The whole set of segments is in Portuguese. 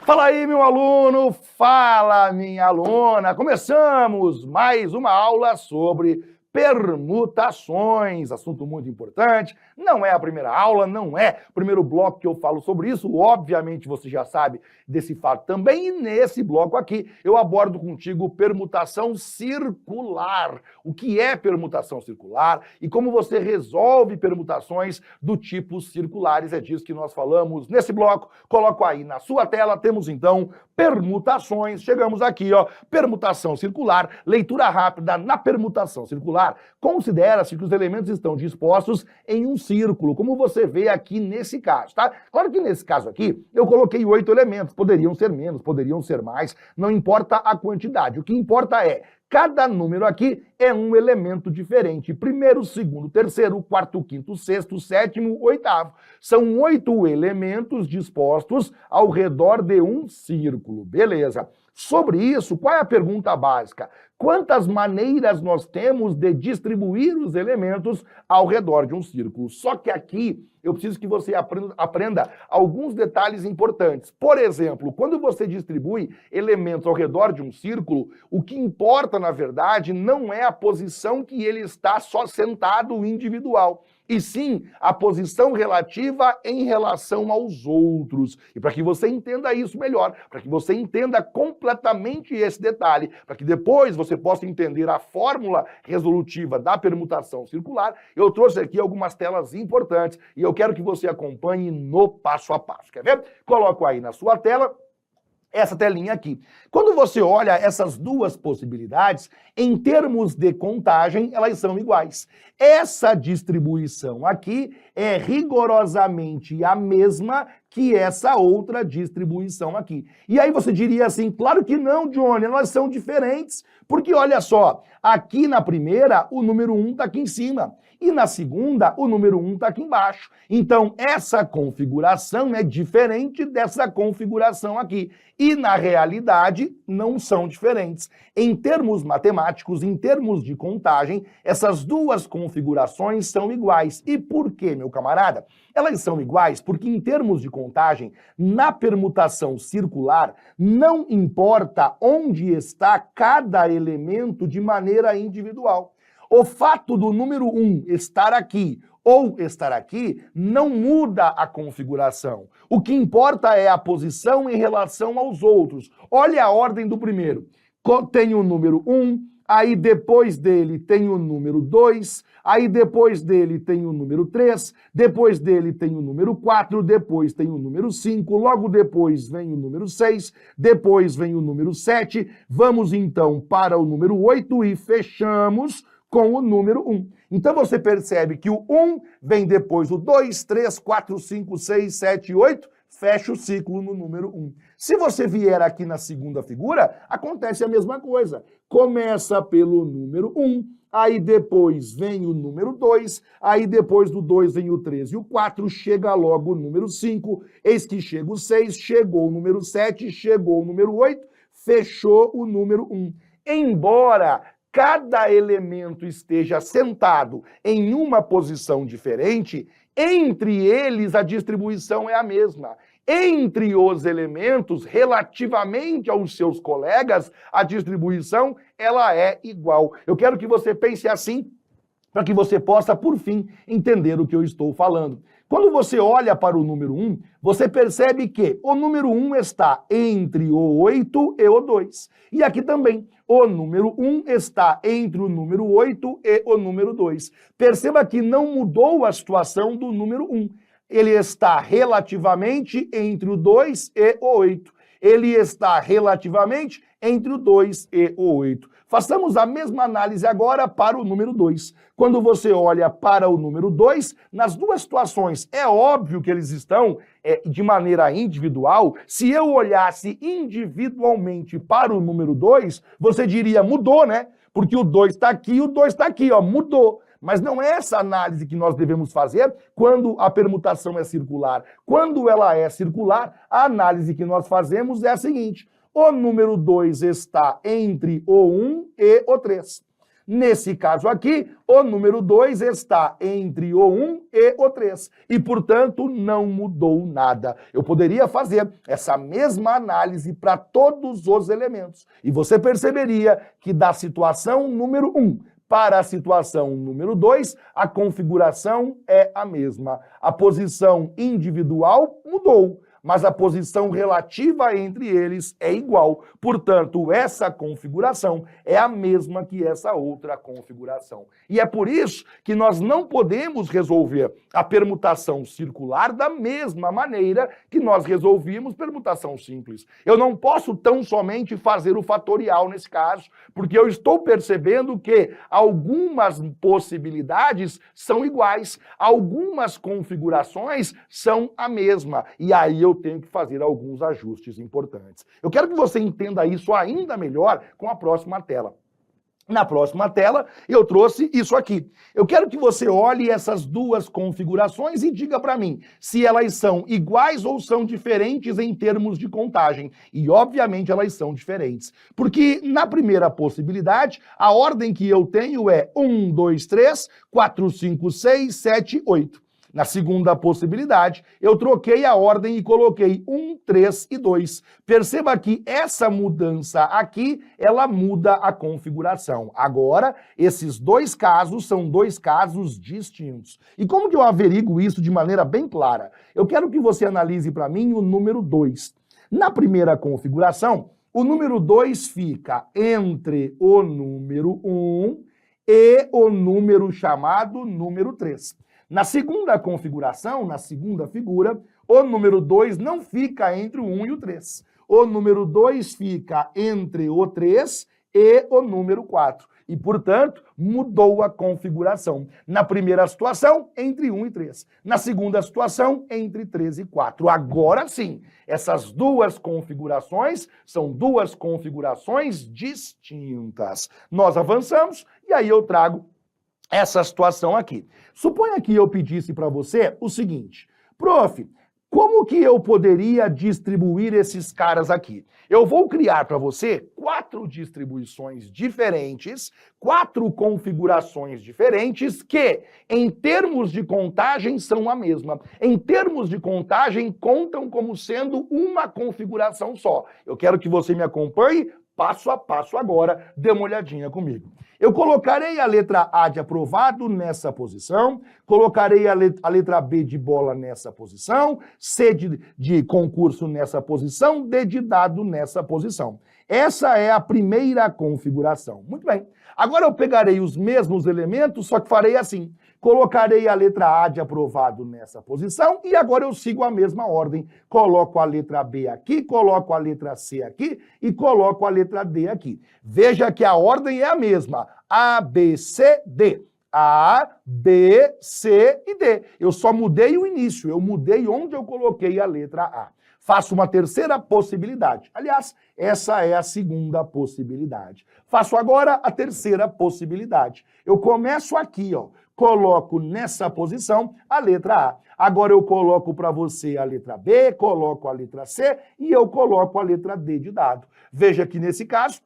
Fala aí, meu aluno, fala, minha aluna. Começamos mais uma aula sobre permutações, assunto muito importante. Não é a primeira aula, não é o primeiro bloco que eu falo sobre isso. Obviamente você já sabe desse fato também. E nesse bloco aqui eu abordo contigo permutação circular. O que é permutação circular e como você resolve permutações do tipo circulares. É disso que nós falamos nesse bloco. Coloco aí na sua tela, temos então permutações. Chegamos aqui, ó, permutação circular, leitura rápida na permutação circular. Considera-se que os elementos estão dispostos em um círculo, como você vê aqui nesse caso, tá? Claro que nesse caso aqui, eu coloquei 8 elementos, poderiam ser menos, poderiam ser mais, não importa a quantidade, o que importa é cada número aqui é um elemento diferente. Primeiro, segundo, terceiro, quarto, quinto, sexto, sétimo, oitavo. São 8 elementos dispostos ao redor de um círculo. Beleza. Sobre isso, qual é a pergunta básica? Quantas maneiras nós temos de distribuir os elementos ao redor de um círculo? Só que aqui eu preciso que você aprenda alguns detalhes importantes. Por exemplo, quando você distribui elementos ao redor de um círculo, o que importa, na verdade, não é a posição que ele está só sentado individual, e sim a posição relativa em relação aos outros. E para que você entenda isso melhor, para que você entenda completamente esse detalhe, para que depois você possa entender a fórmula resolutiva da permutação circular, eu trouxe aqui algumas telas importantes e eu quero que você acompanhe no passo a passo. Quer ver? Coloco aí na sua tela essa telinha aqui. Quando você olha essas duas possibilidades, em termos de contagem, elas são iguais. Essa distribuição aqui é rigorosamente a mesma que essa outra distribuição aqui. E aí você diria assim, claro que não, Johnny, elas são diferentes, porque olha só, aqui na primeira o número 1 está aqui em cima, e na segunda o número 1 está aqui embaixo. Então essa configuração é diferente dessa configuração aqui. E na realidade não são diferentes. Em termos matemáticos, em termos de contagem, essas duas configurações são iguais. E por quê, meu camarada? Elas são iguais porque em termos de contagem, na permutação circular, não importa onde está cada elemento de maneira individual. O fato do número 1 estar aqui ou estar aqui não muda a configuração. O que importa é a posição em relação aos outros. Olha a ordem do primeiro. Tem o número 1, aí depois dele tem o número 2, aí depois dele tem o número 3, depois dele tem o número 4, depois tem o número 5, logo depois vem o número 6, depois vem o número 7. Vamos então para o número 8 e fechamos com o número 1. Então você percebe que o 1 vem depois o 2, 3, 4, 5, 6, 7, 8, fecha o ciclo no número 1. Se você vier aqui na segunda figura, acontece a mesma coisa. Começa pelo número 1, aí depois vem o número 2, aí depois do 2 vem o 3 e o 4, chega logo o número 5, eis que chega o 6, chegou o número 7, chegou o número 8, fechou o número 1. Embora cada elemento esteja sentado em uma posição diferente, entre eles a distribuição é a mesma. Entre os elementos, relativamente aos seus colegas, a distribuição ela é igual. Eu quero que você pense assim, para que você possa, por fim, entender o que eu estou falando. Quando você olha para o número 1, você percebe que o número 1 está entre o 8 e o 2. E aqui também, o número 1 está entre o número 8 e o número 2. Perceba que não mudou a situação do número 1. Ele está relativamente entre o 2 e o 8. Ele está relativamente entre o 2 e o 8. Façamos a mesma análise agora para o número 2. Quando você olha para o número 2, nas duas situações, é óbvio que eles estão de maneira individual. Se eu olhasse individualmente para o número 2, você diria, mudou, né? Porque o 2 está aqui e o 2 está aqui, ó, mudou. Mas não é essa análise que nós devemos fazer quando a permutação é circular. Quando ela é circular, a análise que nós fazemos é a seguinte: o número 2 está entre o 1 e o 3. Nesse caso aqui, o número 2 está entre o 1 e o 3 e, portanto, não mudou nada. Eu poderia fazer essa mesma análise para todos os elementos e você perceberia que da situação número 1 para a situação número 2, a configuração é a mesma. A posição individual mudou, mas a posição relativa entre eles é igual. Portanto, essa configuração é a mesma que essa outra configuração. E é por isso que nós não podemos resolver a permutação circular da mesma maneira que nós resolvíamos permutação simples. Eu não posso tão somente fazer o fatorial nesse caso, porque eu estou percebendo que algumas possibilidades são iguais, algumas configurações são a mesma. E aí eu tenho que fazer alguns ajustes importantes. Eu quero que você entenda isso ainda melhor com a próxima tela. Na próxima tela, eu trouxe isso aqui. Eu quero que você olhe essas duas configurações e diga para mim se elas são iguais ou são diferentes em termos de contagem. E, obviamente, elas são diferentes. Porque, na primeira possibilidade, a ordem que eu tenho é 1, 2, 3, 4, 5, 6, 7, 8. Na segunda possibilidade, eu troquei a ordem e coloquei 1, 3 e 2. Perceba que essa mudança aqui, ela muda a configuração. Agora, esses dois casos são dois casos distintos. E como que eu averigo isso de maneira bem clara? Eu quero que você analise para mim o número 2. Na primeira configuração, o número 2 fica entre o número 1 e o número chamado número 3. Na segunda configuração, na segunda figura, o número 2 não fica entre o 1 e o 3. O número 2 fica entre o 3 e o número 4. E, portanto, mudou a configuração. Na primeira situação, entre 1 e 3. Na segunda situação, entre 3 e 4. Agora sim, essas duas configurações são duas configurações distintas. Nós avançamos e aí eu trago essa situação aqui. Suponha que eu pedisse para você o seguinte: prof, como que eu poderia distribuir esses caras aqui? Eu vou criar para você 4 distribuições diferentes, 4 configurações diferentes que, em termos de contagem, são a mesma. Em termos de contagem, contam como sendo uma configuração só. Eu quero que você me acompanhe passo a passo agora, dê uma olhadinha comigo. Eu colocarei a letra A de aprovado nessa posição, colocarei a letra B de bola nessa posição, C de concurso nessa posição, D de dado nessa posição. Essa é a primeira configuração. Muito bem. Agora eu pegarei os mesmos elementos, só que farei assim. Colocarei a letra A de aprovado nessa posição e agora eu sigo a mesma ordem. Coloco a letra B aqui, coloco a letra C aqui e coloco a letra D aqui. Veja que a ordem é a mesma. A, B, C, D. A, B, C e D. Eu só mudei o início, eu mudei onde eu coloquei a letra A. Faço uma terceira possibilidade. Aliás, essa é a segunda possibilidade. Faço agora a terceira possibilidade. Eu começo aqui, ó. Coloco nessa posição a letra A. Agora eu coloco para você a letra B, coloco a letra C e eu coloco a letra D de dado. Veja que nesse caso,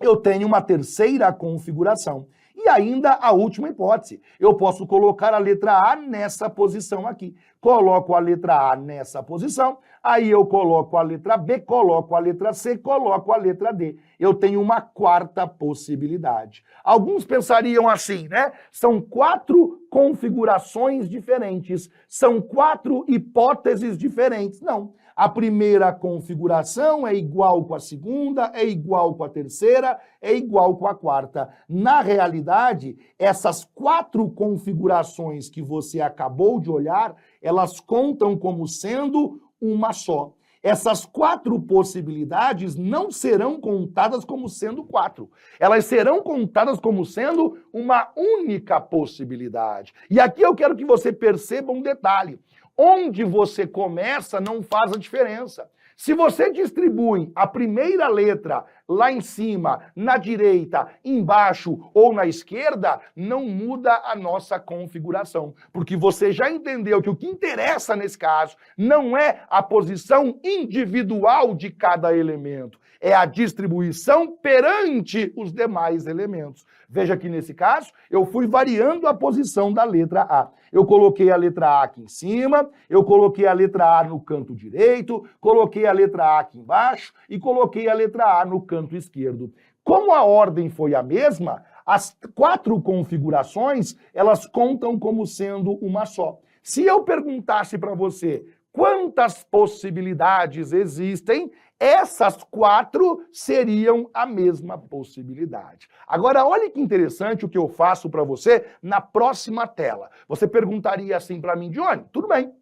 eu tenho uma terceira configuração. E ainda a última hipótese. Eu posso colocar a letra A nessa posição aqui. Coloco a letra A nessa posição, aí eu coloco a letra B, coloco a letra C, coloco a letra D. Eu tenho uma quarta possibilidade. Alguns pensariam assim, né? São 4 configurações diferentes, são 4 hipóteses diferentes. Não. A primeira configuração é igual com a segunda, é igual com a terceira, é igual com a quarta. Na realidade, essas 4 configurações que você acabou de olhar, elas contam como sendo uma só. Essas 4 possibilidades não serão contadas como sendo 4. Elas serão contadas como sendo uma única possibilidade. E aqui eu quero que você perceba um detalhe. Onde você começa não faz a diferença. Se você distribui a primeira letra lá em cima, na direita, embaixo ou na esquerda, não muda a nossa configuração. Porque você já entendeu que o que interessa nesse caso não é a posição individual de cada elemento. é a distribuição perante os demais elementos. Veja que nesse caso, eu fui variando a posição da letra A. Eu coloquei a letra A aqui em cima, eu coloquei a letra A no canto direito, coloquei a letra A aqui embaixo e coloquei a letra A no canto esquerdo. Como a ordem foi a mesma, as 4 configurações, elas contam como sendo uma só. Se eu perguntasse para você quantas possibilidades existem, essas 4 seriam a mesma possibilidade. Agora, olha que interessante o que eu faço para você na próxima tela. Você perguntaria assim para mim, Johnny, tudo bem,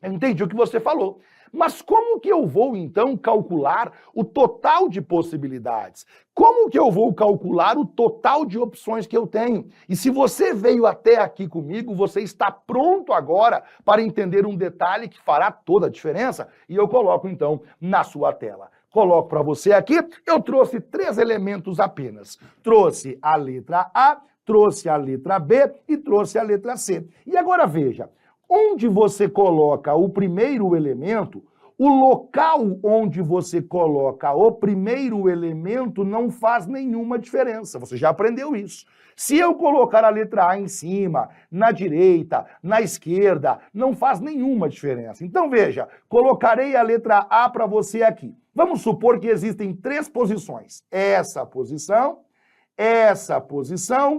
eu entendi o que você falou. Mas como que eu vou, então, calcular o total de possibilidades? Como que eu vou calcular o total de opções que eu tenho? E se você veio até aqui comigo, você está pronto agora para entender um detalhe que fará toda a diferença? E eu coloco, então, na sua tela. Coloco para você aqui, eu trouxe 3 elementos apenas. Trouxe a letra A, trouxe a letra B e trouxe a letra C. E agora veja, onde você coloca o primeiro elemento, o local onde você coloca o primeiro elemento não faz nenhuma diferença. Você já aprendeu isso. Se eu colocar a letra A em cima, na direita, na esquerda, não faz nenhuma diferença. Então veja, colocarei a letra A para você aqui. Vamos supor que existem 3 posições. Essa posição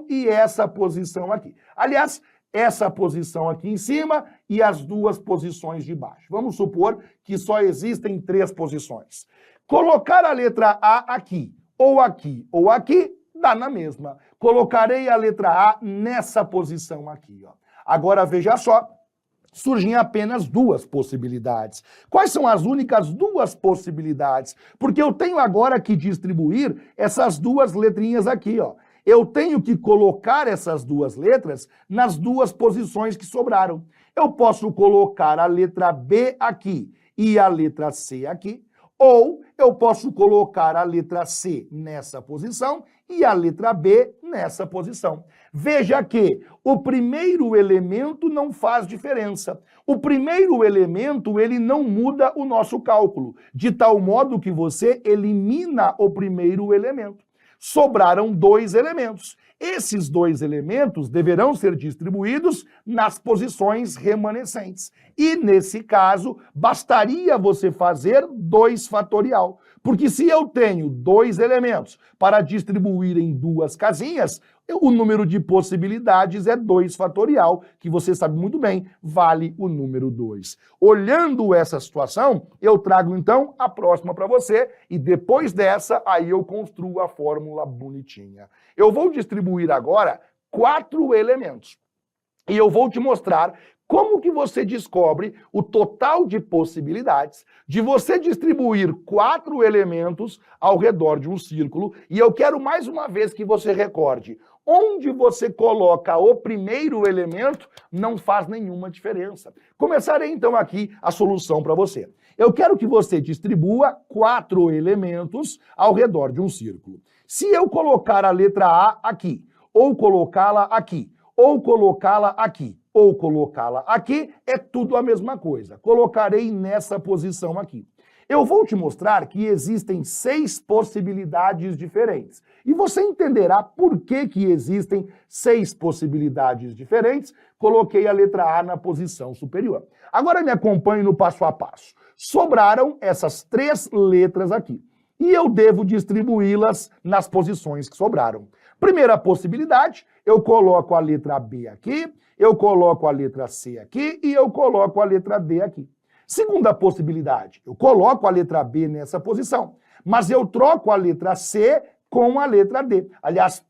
e essa posição aqui. Aliás, essa posição aqui em cima e as 2 posições de baixo. Vamos supor que só existem 3 posições. Colocar a letra A aqui, ou aqui, dá na mesma. Colocarei a letra A nessa posição aqui, ó. Agora veja só, surgem apenas 2 possibilidades. Quais são as únicas 2 possibilidades? Porque eu tenho agora que distribuir essas 2 letrinhas aqui, ó. Eu tenho que colocar essas 2 letras nas 2 posições que sobraram. Eu posso colocar a letra B aqui e a letra C aqui, ou eu posso colocar a letra C nessa posição e a letra B nessa posição. Veja que o primeiro elemento não faz diferença. O primeiro elemento, ele não muda o nosso cálculo, de tal modo que você elimina o primeiro elemento. Sobraram 2 elementos. Esses 2 elementos deverão ser distribuídos nas posições remanescentes. E, nesse caso, bastaria você fazer 2 fatorial. Porque se eu tenho 2 elementos para distribuir em 2 casinhas, o número de possibilidades é 2 fatorial, que você sabe muito bem, vale o número 2. Olhando essa situação, eu trago então a próxima para você e depois dessa, aí eu construo a fórmula bonitinha. Eu vou distribuir agora 4 elementos e eu vou te mostrar como que você descobre o total de possibilidades de você distribuir 4 elementos ao redor de um círculo. E eu quero mais uma vez que você recorde, onde você coloca o primeiro elemento não faz nenhuma diferença. Começarei então aqui a solução para você. Eu quero que você distribua 4 elementos ao redor de um círculo. Se eu colocar a letra A aqui, ou colocá-la aqui, ou colocá-la aqui, ou colocá-la aqui, é tudo a mesma coisa. Colocarei nessa posição aqui. Eu vou te mostrar que existem 6 possibilidades diferentes. E você entenderá por que existem 6 possibilidades diferentes. Coloquei a letra A na posição superior. Agora me acompanhe no passo a passo. Sobraram essas 3 letras aqui. E eu devo distribuí-las nas posições que sobraram. Primeira possibilidade, eu coloco a letra B aqui, eu coloco a letra C aqui e eu coloco a letra D aqui. Segunda possibilidade, eu coloco a letra B nessa posição, mas eu troco a letra C com a letra D. Aliás,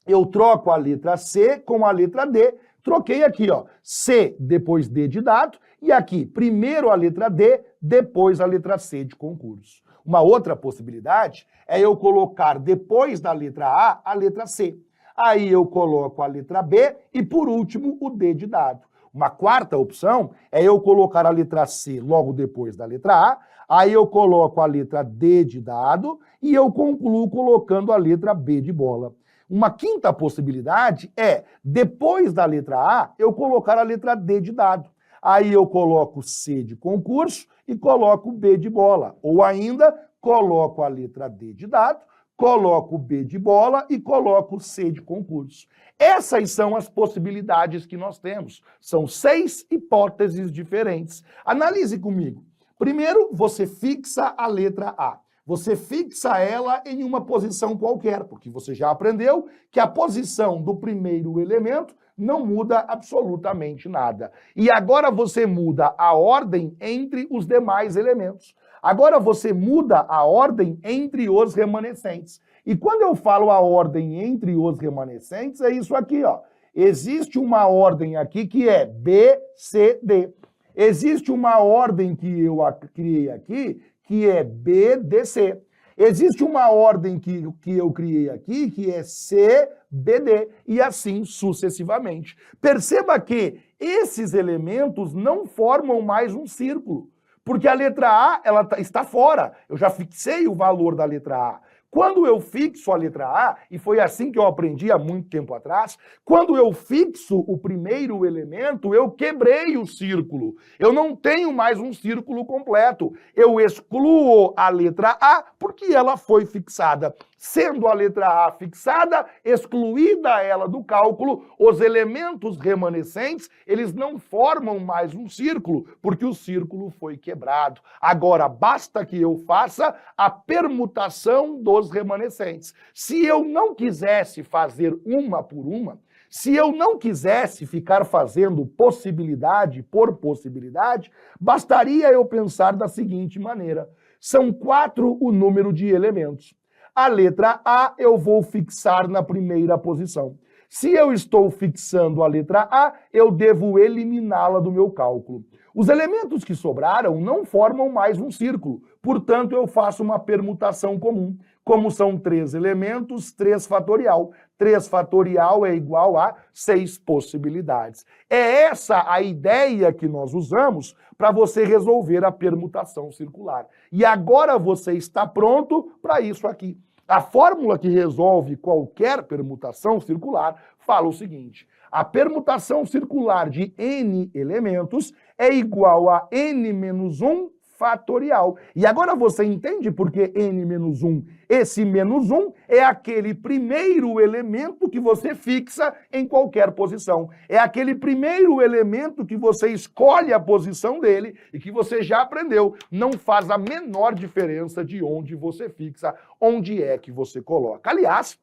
eu troco a letra C com a letra D, troquei aqui, ó, C depois D de dado, e aqui, primeiro a letra D, depois a letra C de concurso. Uma outra possibilidade é eu colocar depois da letra A letra C. Aí eu coloco a letra B e, por último, o D de dado. Uma quarta opção é eu colocar a letra C logo depois da letra A, aí eu coloco a letra D de dado e eu concluo colocando a letra B de bola. Uma quinta possibilidade é, depois da letra A, eu colocar a letra D de dado. Aí eu coloco C de concurso e coloco B de bola. Ou ainda, coloco a letra D de dado, coloco B de bola e coloco C de concurso. Essas são as possibilidades que nós temos. São 6 hipóteses diferentes. Analise comigo. Primeiro, você fixa a letra A. Você fixa ela em uma posição qualquer, porque você já aprendeu que a posição do primeiro elemento não muda absolutamente nada. E agora você muda a ordem entre os demais elementos. Agora você muda a ordem entre os remanescentes. E quando eu falo a ordem entre os remanescentes, é isso aqui, ó. Existe uma ordem aqui que é B, C, D. Existe uma ordem que eu criei aqui que é B, D, C. Existe uma ordem que eu criei aqui que é C, B, D. E assim sucessivamente. Perceba que esses elementos não formam mais um círculo. Porque a letra A ela está fora. Eu já fixei o valor da letra A. Quando eu fixo a letra A, e foi assim que eu aprendi há muito tempo atrás, quando eu fixo o primeiro elemento, eu quebrei o círculo. Eu não tenho mais um círculo completo. Eu excluo a letra A porque ela foi fixada. Sendo a letra A fixada, excluída ela do cálculo, os elementos remanescentes, eles não formam mais um círculo, porque o círculo foi quebrado. Agora, basta que eu faça a permutação dos remanescentes. Se eu não quisesse fazer uma por uma, se eu não quisesse ficar fazendo possibilidade por possibilidade, bastaria eu pensar da seguinte maneira. São 4 o número de elementos. A letra A eu vou fixar na primeira posição. Se eu estou fixando a letra A, eu devo eliminá-la do meu cálculo. Os elementos que sobraram não formam mais um círculo, portanto eu faço uma permutação comum. Como são 3 elementos, 3 fatorial. 3 fatorial é igual a 6 possibilidades. É essa a ideia que nós usamos para você resolver a permutação circular. E agora você está pronto para isso aqui. A fórmula que resolve qualquer permutação circular fala o seguinte: a permutação circular de n elementos é igual a n menos 1 fatorial. E agora você entende por que n menos 1? Esse menos 1 é aquele primeiro elemento que você fixa em qualquer posição. É aquele primeiro elemento que você escolhe a posição dele e que você já aprendeu. Não faz a menor diferença de onde você fixa, onde é que você coloca. Aliás,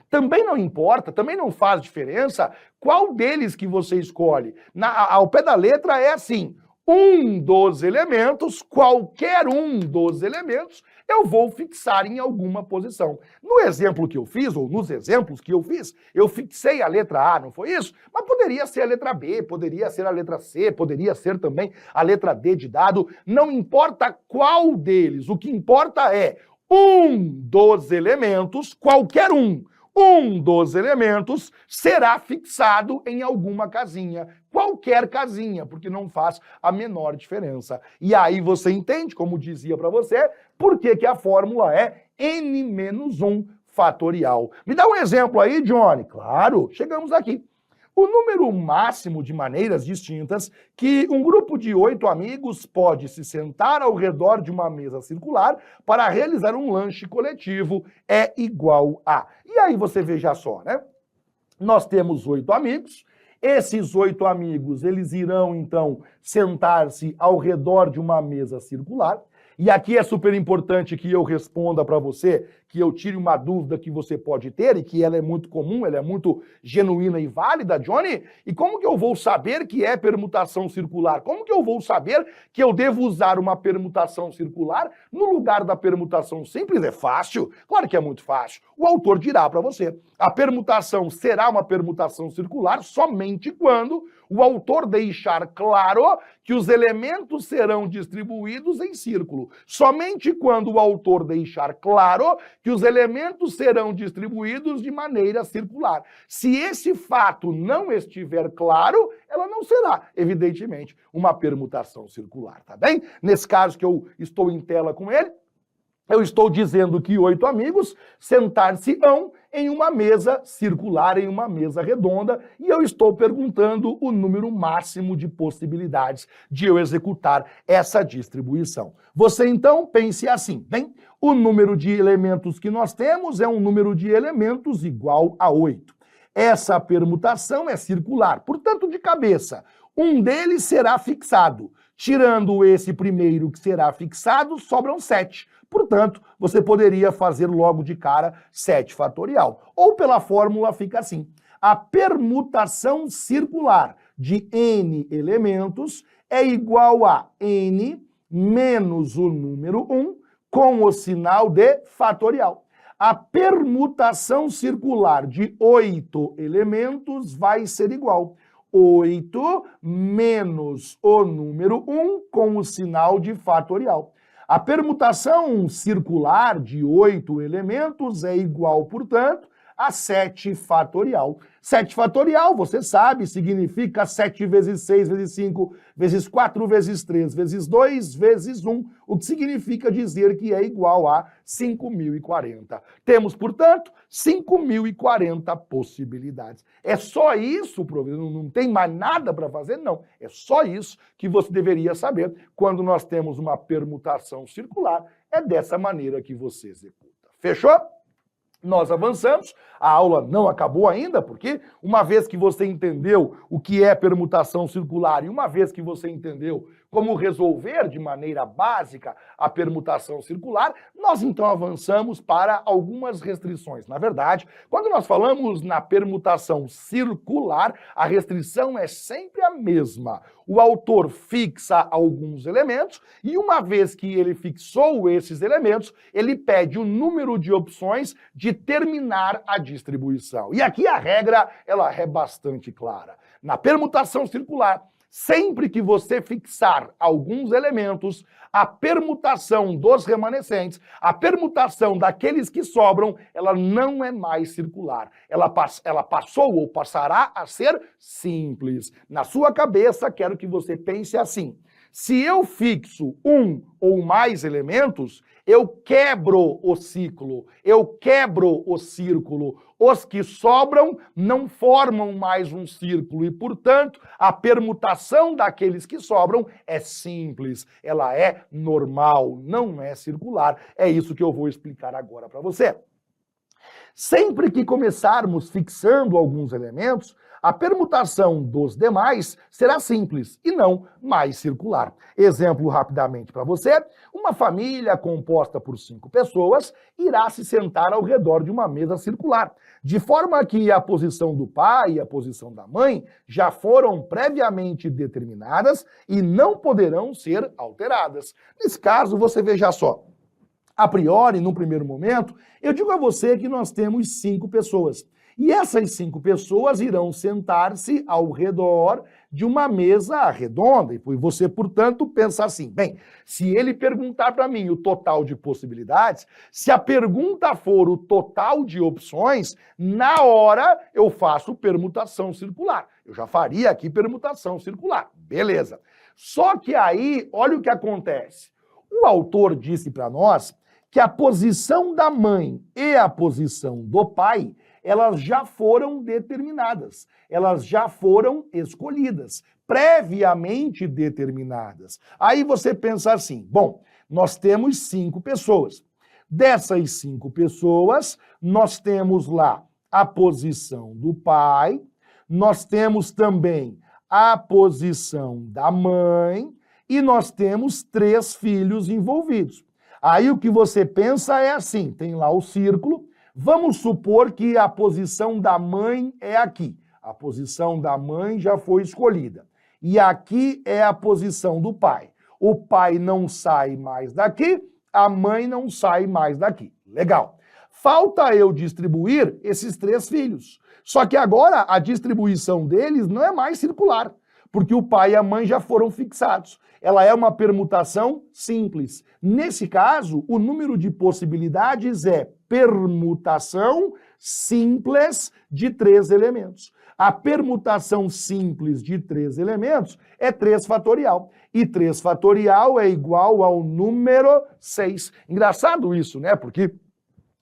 também não importa, também não faz diferença qual deles que você escolhe. Ao pé da letra é assim: um dos elementos, qualquer um dos elementos, eu vou fixar em alguma posição. No exemplo que eu fiz, ou nos exemplos que eu fiz, eu fixei a letra A, não foi isso? Mas poderia ser a letra B, poderia ser a letra C, poderia ser também a letra D de dado. Não importa qual deles, o que importa é um dos elementos, qualquer um dos elementos será fixado em alguma casinha, qualquer casinha, porque não faz a menor diferença. E aí você entende, como dizia para você, por que a fórmula é n menos 1 fatorial. Me dá um exemplo aí, Johnny. Claro, chegamos aqui. O número máximo de maneiras distintas que um grupo de 8 amigos pode se sentar ao redor de uma mesa circular para realizar um lanche coletivo é igual a... E aí você veja só, né? Nós temos 8 amigos. Esses 8 amigos, eles irão, então, sentar-se ao redor de uma mesa circular. E aqui é super importante que eu responda para você, que eu tire uma dúvida que você pode ter e que ela é muito comum, ela é muito genuína e válida, Johnny. E como que eu vou saber que é permutação circular? Como que eu vou saber que eu devo usar uma permutação circular no lugar da permutação simples? É fácil? Claro que é muito fácil. O autor dirá para você. A permutação será uma permutação circular somente quando o autor deixar claro que os elementos serão distribuídos em círculo. Somente quando o autor deixar claro que os elementos serão distribuídos de maneira circular. Se esse fato não estiver claro, ela não será, evidentemente, uma permutação circular, tá bem? Nesse caso que eu estou em tela com ele, eu estou dizendo que 8 amigos sentar-se-ão em uma mesa circular, em uma mesa redonda, e eu estou perguntando o número máximo de possibilidades de eu executar essa distribuição. Você então pense assim, bem, o número de elementos que nós temos é um número de elementos igual a 8. Essa permutação é circular, portanto, de cabeça, um deles será fixado. Tirando esse primeiro que será fixado, sobram 7. Portanto, você poderia fazer logo de cara 7 fatorial. Ou pela fórmula fica assim. A permutação circular de n elementos é igual a n menos o número 1 com o sinal de fatorial. A permutação circular de 8 elementos vai ser igual 8 menos o número 1 com o sinal de fatorial. A permutação circular de 8 elementos é igual, portanto, a 7 fatorial. 7 fatorial, você sabe, significa 7 vezes 6 vezes 5 vezes 4 vezes 3 vezes 2 vezes 1, o que significa dizer que é igual a 5.040. Temos, portanto, 5.040 possibilidades. É só isso, professor? Não tem mais nada para fazer? Não. É só isso que você deveria saber quando nós temos uma permutação circular. É dessa maneira que você executa. Fechou? Nós avançamos, a aula não acabou ainda, porque uma vez que você entendeu o que é permutação circular e uma vez que você entendeu como resolver de maneira básica a permutação circular, nós então avançamos para algumas restrições. Na verdade, quando nós falamos na permutação circular, a restrição é sempre a mesma. O autor fixa alguns elementos e uma vez que ele fixou esses elementos, ele pede o número de opções de terminar a distribuição. E aqui a regra, ela é bastante clara. Na permutação circular, sempre que você fixar alguns elementos, a permutação dos remanescentes, a permutação daqueles que sobram, ela não é mais circular. Ela passou ou passará a ser simples. Na sua cabeça, quero que você pense assim. Se eu fixo um ou mais elementos, eu quebro o ciclo, eu quebro o círculo. Os que sobram não formam mais um círculo e, portanto, a permutação daqueles que sobram é simples, ela é normal, não é circular. É isso que eu vou explicar agora para você. Sempre que começarmos fixando alguns elementos, a permutação dos demais será simples e não mais circular. Exemplo rapidamente para você, uma família composta por 5 pessoas irá se sentar ao redor de uma mesa circular, de forma que a posição do pai e a posição da mãe já foram previamente determinadas e não poderão ser alteradas. Nesse caso, você veja só. A priori, no primeiro momento, eu digo a você que nós temos 5 pessoas. E essas 5 pessoas irão sentar-se ao redor de uma mesa redonda. E você, portanto, pensa assim, bem, se ele perguntar para mim o total de possibilidades, se a pergunta for o total de opções, na hora eu faço permutação circular. Eu já faria aqui permutação circular. Beleza. Só que aí, olha o que acontece. O autor disse para nós que a posição da mãe e a posição do pai, elas já foram determinadas, elas já foram escolhidas, previamente determinadas. Aí você pensa assim, bom, nós temos 5 pessoas. Dessas 5 pessoas, nós temos lá a posição do pai, nós temos também a posição da mãe e nós temos 3 filhos envolvidos. Aí o que você pensa é assim, tem lá o círculo, vamos supor que a posição da mãe é aqui. A posição da mãe já foi escolhida. E aqui é a posição do pai. O pai não sai mais daqui, a mãe não sai mais daqui. Legal. Falta eu distribuir esses 3 filhos. Só que agora a distribuição deles não é mais circular, porque o pai e a mãe já foram fixados. Ela é uma permutação simples. Nesse caso, o número de possibilidades é permutação simples de 3 elementos. A permutação simples de 3 elementos é 3 fatorial. E 3 fatorial é igual ao número 6. Engraçado isso, né? Porque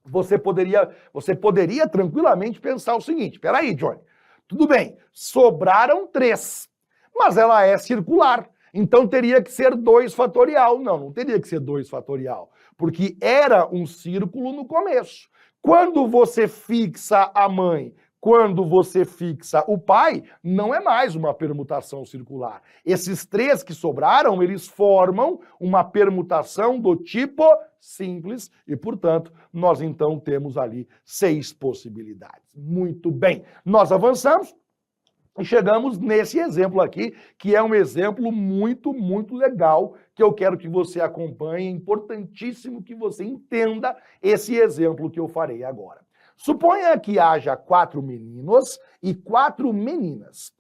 você poderia tranquilamente pensar o seguinte, peraí, Johnny, tudo bem, sobraram 3, mas ela é circular, então teria que ser 2 fatorial. Não teria que ser 2 fatorial, porque era um círculo no começo. Quando você fixa a mãe, quando você fixa o pai, não é mais uma permutação circular. Esses 3 que sobraram, eles formam uma permutação do tipo simples e, portanto, nós então temos ali 6 possibilidades. Muito bem, nós avançamos e chegamos nesse exemplo aqui, que é um exemplo muito, muito legal, que eu quero que você acompanhe. É importantíssimo que você entenda esse exemplo que eu farei agora. Suponha que haja 4 meninos e 4 meninas.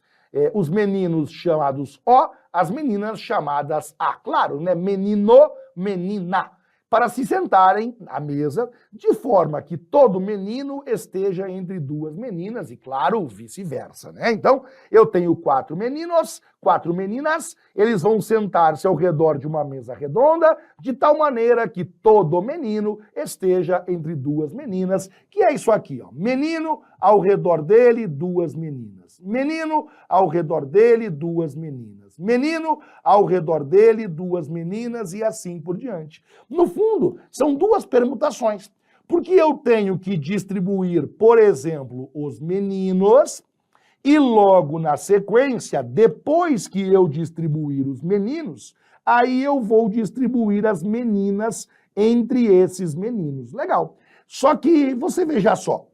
Os meninos chamados O, as meninas chamadas A. Claro, né? Menino, menina. Para se sentarem à mesa, de forma que todo menino esteja entre 2 meninas e, claro, vice-versa, né? Então, eu tenho 4 meninos, 4 meninas, eles vão sentar-se ao redor de uma mesa redonda, de tal maneira que todo menino esteja entre 2 meninas, que é isso aqui, ó. Menino, ao redor dele, 2 meninas. Menino, ao redor dele, 2 meninas. Menino, ao redor dele, 2 meninas e assim por diante. No fundo, são 2 permutações, porque eu tenho que distribuir, por exemplo, os meninos e logo na sequência, depois que eu distribuir os meninos, aí eu vou distribuir as meninas entre esses meninos. Legal. Só que você veja só,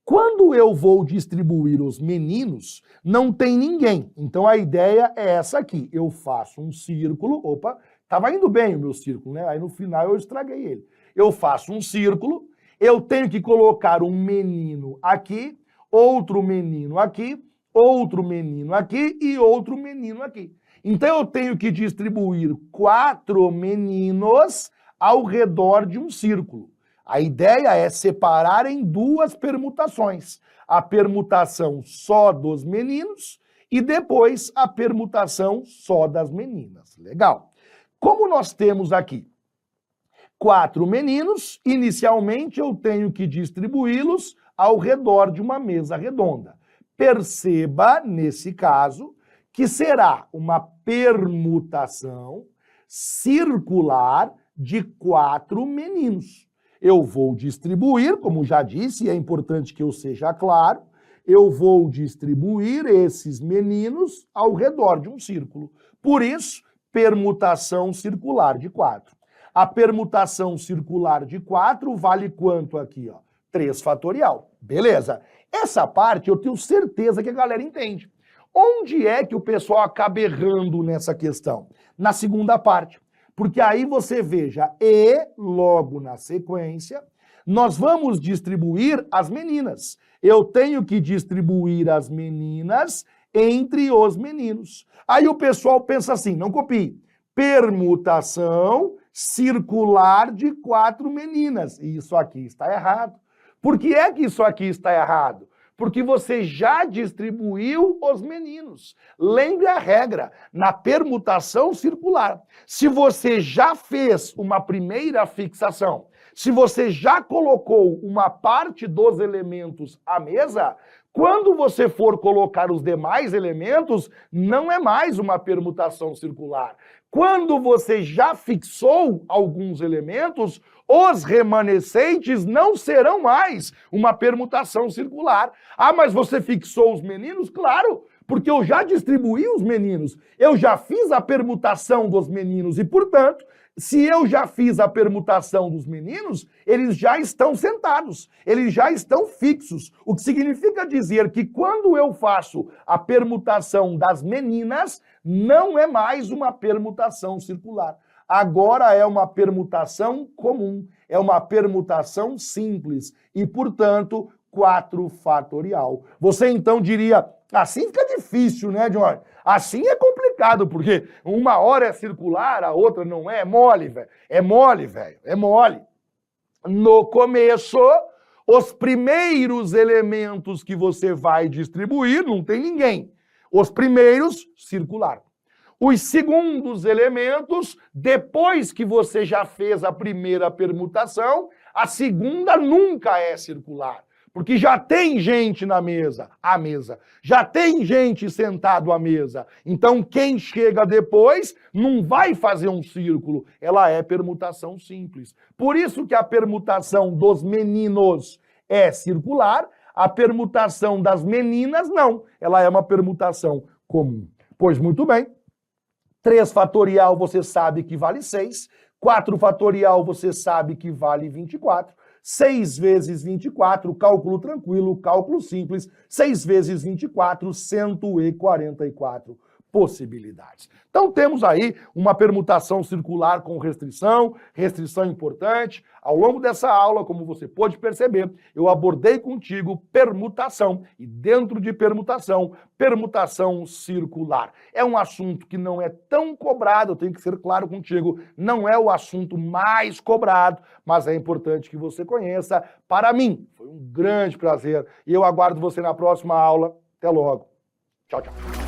quando eu vou distribuir os meninos, não tem ninguém. Então a ideia é essa aqui. Eu faço um círculo. Opa, estava indo bem o meu círculo, né? Aí no final eu estraguei ele. Eu faço um círculo, eu tenho que colocar um menino aqui, outro menino aqui, outro menino aqui e outro menino aqui. Então eu tenho que distribuir 4 meninos ao redor de um círculo. A ideia é separar em 2 permutações. A permutação só dos meninos e depois a permutação só das meninas. Legal. Como nós temos aqui 4 meninos, inicialmente eu tenho que distribuí-los ao redor de uma mesa redonda. Perceba, nesse caso, que será uma permutação circular de 4 meninos. Eu vou distribuir, como já disse, e é importante que eu seja claro, eu vou distribuir esses meninos ao redor de um círculo. Por isso, permutação circular de 4. A permutação circular de 4 vale quanto aqui? 3 fatorial. Beleza. Essa parte eu tenho certeza que a galera entende. Onde é que o pessoal acaba errando nessa questão? Na segunda parte. Porque aí você veja, e logo na sequência, nós vamos distribuir as meninas. Eu tenho que distribuir as meninas entre os meninos. Aí o pessoal pensa assim, não copie, permutação circular de 4 meninas. E isso aqui está errado. Por que é que isso aqui está errado? Porque você já distribuiu os meninos. Lembre a regra, na permutação circular. Se você já fez uma primeira fixação, se você já colocou uma parte dos elementos à mesa, quando você for colocar os demais elementos, não é mais uma permutação circular. Quando você já fixou alguns elementos, os remanescentes não serão mais uma permutação circular. Ah, mas você fixou os meninos? Claro, porque eu já distribuí os meninos. Eu já fiz a permutação dos meninos e, portanto, se eu já fiz a permutação dos meninos, eles já estão sentados, eles já estão fixos. O que significa dizer que quando eu faço a permutação das meninas, não é mais uma permutação circular. Agora é uma permutação comum, é uma permutação simples e, portanto, 4 fatorial. Você então diria, assim fica difícil, né, John? Assim é complicado, porque uma hora é circular, a outra não é. É mole, velho. É mole, velho. É mole. No começo, Os primeiros elementos que você vai distribuir, não tem ninguém. Os primeiros, circular. Os segundos elementos, depois que você já fez a primeira permutação, a segunda nunca é circular. Porque já tem gente na mesa, à mesa. Já tem gente sentado à mesa. Então, quem chega depois não vai fazer um círculo. Ela é permutação simples. Por isso que a permutação dos meninos é circular, a permutação das meninas não. Ela é uma permutação comum. Pois muito bem. 3 fatorial você sabe que vale 6. 4 fatorial você sabe que vale 24. 6 vezes 24, cálculo tranquilo, cálculo simples, 6 vezes 24, 144 possibilidades. Então temos aí uma permutação circular com restrição, restrição importante. Ao longo dessa aula, como você pode perceber, eu abordei contigo permutação e dentro de permutação, permutação circular. É um assunto que não é tão cobrado, eu tenho que ser claro contigo, não é o assunto mais cobrado, mas é importante que você conheça. Para mim, foi um grande prazer e eu aguardo você na próxima aula. Até logo. Tchau, tchau.